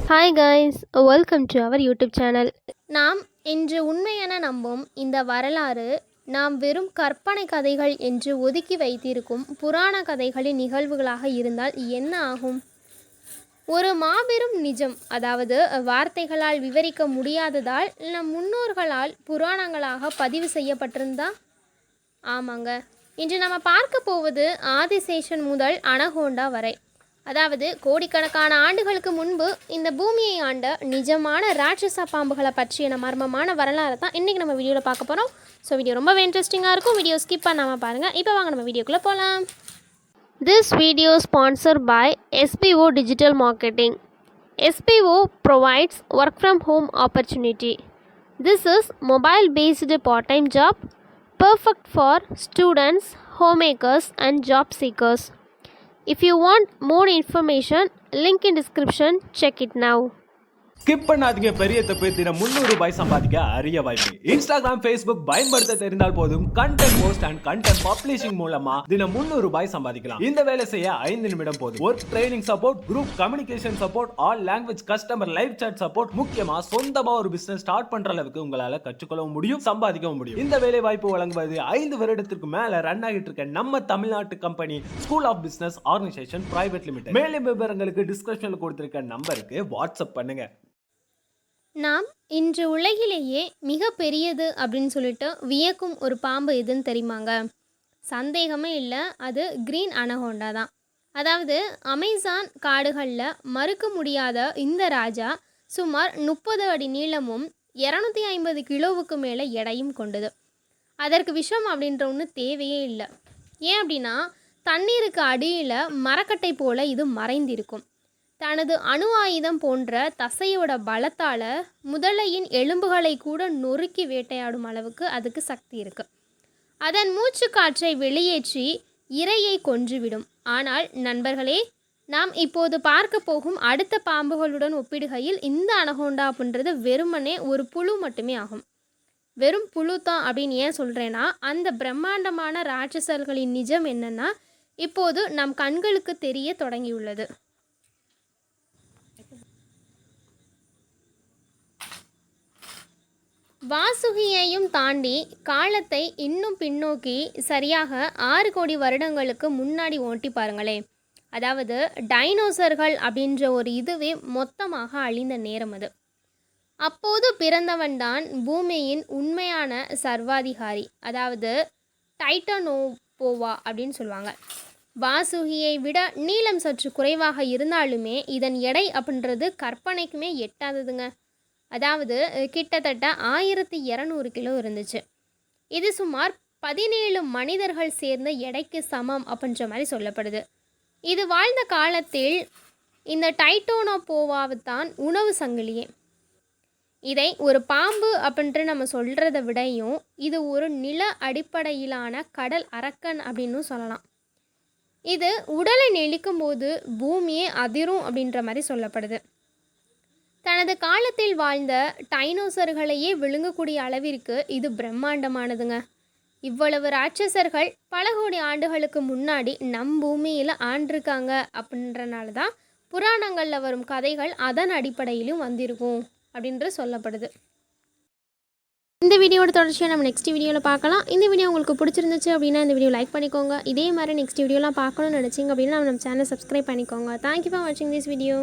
Hi guys, welcome to our YouTube channel. நாம் இன்று உண்மையென நம்பும் இந்த வரலாறு நாம் வெறும் கற்பனை கதைகள் என்று ஒதுக்கி வைத்திருக்கும் புராண கதைகளின் நிகழ்வுகளாக இருந்தால் என்ன ஆகும்? ஒரு மாபெரும் நிஜம், அதாவது வார்த்தைகளால் விவரிக்க முடியாததால் நம் முன்னோர்களால் புராணங்களாக பதிவு செய்யப்பட்டிருந்தா? ஆமாங்க. இன்று நம்ம பார்க்க போவது ஆதிசேஷன் முதல் அனகோண்டா வரை, அதாவது கோடிக்கணக்கான ஆண்டுகளுக்கு முன்பு இந்த பூமியை ஆண்ட நிஜமான ராட்சச பாம்புகளை பற்றிய மர்மமான வரலாறு தான் இன்றைக்கி நம்ம வீடியோவில் பார்க்க போகிறோம். ஸோ வீடியோ ரொம்பவே இன்ட்ரெஸ்டிங்காக இருக்கும். வீடியோ ஸ்கிப் பண்ணாமல் பாருங்கள். இப்போ வாங்க நம்ம வீடியோக்குள்ளே போகலாம். This video sponsored by SBO Digital Marketing. SBO provides work from home opportunity. This is mobile based part-time job perfect for students, homemakers and job seekers. If you want more information, link in description, check it now. Skip பண்ணாதீங்க, பெரிய தப்பு. தினம் 300 ரூபாய் சம்பாதிக்க அரிய வாய்ப்பு. Instagram, Facebook பயன்படுத்த தெரிந்தால் போதும். Content post and content publishing மூலமா தினம் 300 ரூபாய் சம்பாதிக்கலாம். இந்த வேலை செய்ய 5 நிமிடம் போதும். Work training support, group communication support, all language customer live chat support, முக்கியமா சொந்தமா ஒரு பிசினஸ் ஸ்டார்ட் பண்ற அளவுக்கு உங்களால கற்றுக்கொள்ளவும் முடியும், சம்பாதிக்கவும் முடியும். இந்த வேலை வாய்ப்பு வழங்குவது 5 வருடத்திற்கு மேல ரன் ஆகிட்டு இருக்க நம்ம தமிழ்நாட்டு company school of business organisation private limited. மேலும் விவரங்களுக்கு டிஸ்கிரிப்ஷன்ல கொடுத்திருக்க நம்பருக்கு வாட்ஸ்அப் பண்ணுங்க. நாம் இன்று உலகிலேயே மிக பெரியது அப்படின்னு சொல்லிட்டு வியக்கும் ஒரு பாம்பு எதுன்னு தெரியுமாங்க? சந்தேகமே இல்லை, அது கிரீன் அனகோண்டா தான். அதாவது அமேசான் காடுகளில் மறுக்க முடியாத இந்த ராஜா சுமார் 30 அடி நீளமும் 250 கிலோவுக்கு மேலே எடையும் கொண்டது. அதற்கு விஷம் அப்படின்ற ஒன்று தேவையே இல்லை. ஏன் அப்படின்னா தண்ணீருக்கு அடியில் மரக்கட்டை போல இது மறைந்திருக்கும். தனது அணு ஆயுதம் போன்ற தசையோட பலத்தால் முதலையின் எலும்புகளை கூட நொறுக்கி வேட்டையாடும் அளவுக்கு அதுக்கு சக்தி இருக்குது. அதன் மூச்சு காற்றை வெளியேற்றி இரையை கொன்றுவிடும். ஆனால் நண்பர்களே, நாம் இப்போது பார்க்க போகும் அடுத்த பாம்புகளுடன் ஒப்பிடுகையில் இந்த அனகோண்டா அப்படின்றது வெறுமனே ஒரு புழு மட்டுமே ஆகும். வெறும் புழு தான் அப்படின்னு ஏன் சொல்கிறேன்னா, அந்த பிரம்மாண்டமான ராட்சசர்களின் நிஜம் என்னென்னா இப்போது நம் கண்களுக்கு தெரிய தொடங்கியுள்ளது. வாசுகியையும் தாண்டி காலத்தை இன்னும் பின்னோக்கி சரியாக 6 கோடி வருடங்களுக்கு முன்னாடி ஓட்டி பாருங்களே. அதாவது டைனோசர்கள் அப்படின்ற ஒரு இதுவே மொத்தமாக அழிந்த நேரம் அது. அப்போது பிறந்தவன்தான் பூமியின் உண்மையான சர்வாதிகாரி, அதாவது டைட்டனோபோவா அப்படின்னு சொல்லுவாங்க. வாசுகியை விட நீளம் சற்று குறைவாக இருந்தாலுமே இதன் எடை அப்படின்றது கற்பனைக்குமே எட்டாததுங்க. அதாவது கிட்டத்தட்ட 1200 கிலோ இருந்துச்சு. இது சுமார் 17 மனிதர்கள் சேர்ந்த எடைக்கு சமம் அப்படின்ற மாதிரி சொல்லப்படுது. இது வாழ்ந்த காலத்தில் இந்த டைட்டோனோபோவாவுத்தான் உணவு சங்கிலியே. இதை ஒரு பாம்பு அப்படின்ட்டு நம்ம சொல்கிறத விடையும் இது ஒரு நில அடிப்படையிலான கடல் அரக்கன் அப்படின்னு சொல்லலாம். இது உடலை நெளிக்கும் போது பூமியே அதிரும் அப்படின்ற மாதிரி சொல்லப்படுது. தனது காலத்தில் வாழ்ந்த டைனோசர்களையே விழுங்கக்கூடிய அளவிற்கு இது பிரம்மாண்டமானதுங்க. இவ்வளவு ராட்சசர்கள் பல கோடி ஆண்டுகளுக்கு முன்னாடி நம் பூமியில் ஆண்டிருக்காங்க அப்படின்றனால தான் புராணங்களில் வரும் கதைகள் அதன் அடிப்படையிலும் வந்திருக்கும் அப்படின்ற சொல்லப்படுது. இந்த வீடியோட தொடர்ச்சியாக நம்ம நெக்ஸ்ட் வீடியோவில் பார்க்கலாம். இந்த வீடியோ உங்களுக்கு பிடிச்சிருந்துச்சு அப்படின்னா இந்த வீடியோ லைக் பண்ணிக்கோங்க. இதே மாதிரி நெக்ஸ்ட் வீடியோலாம் பார்க்கணும்னு நினச்சிங்க அப்படின்னா நம்ம சேனல் சப்ஸ்கிரைப் பண்ணிக்கோங்க. தேங்க்யூ ஃபார் வாட்சிங் திஸ் வீடியோ.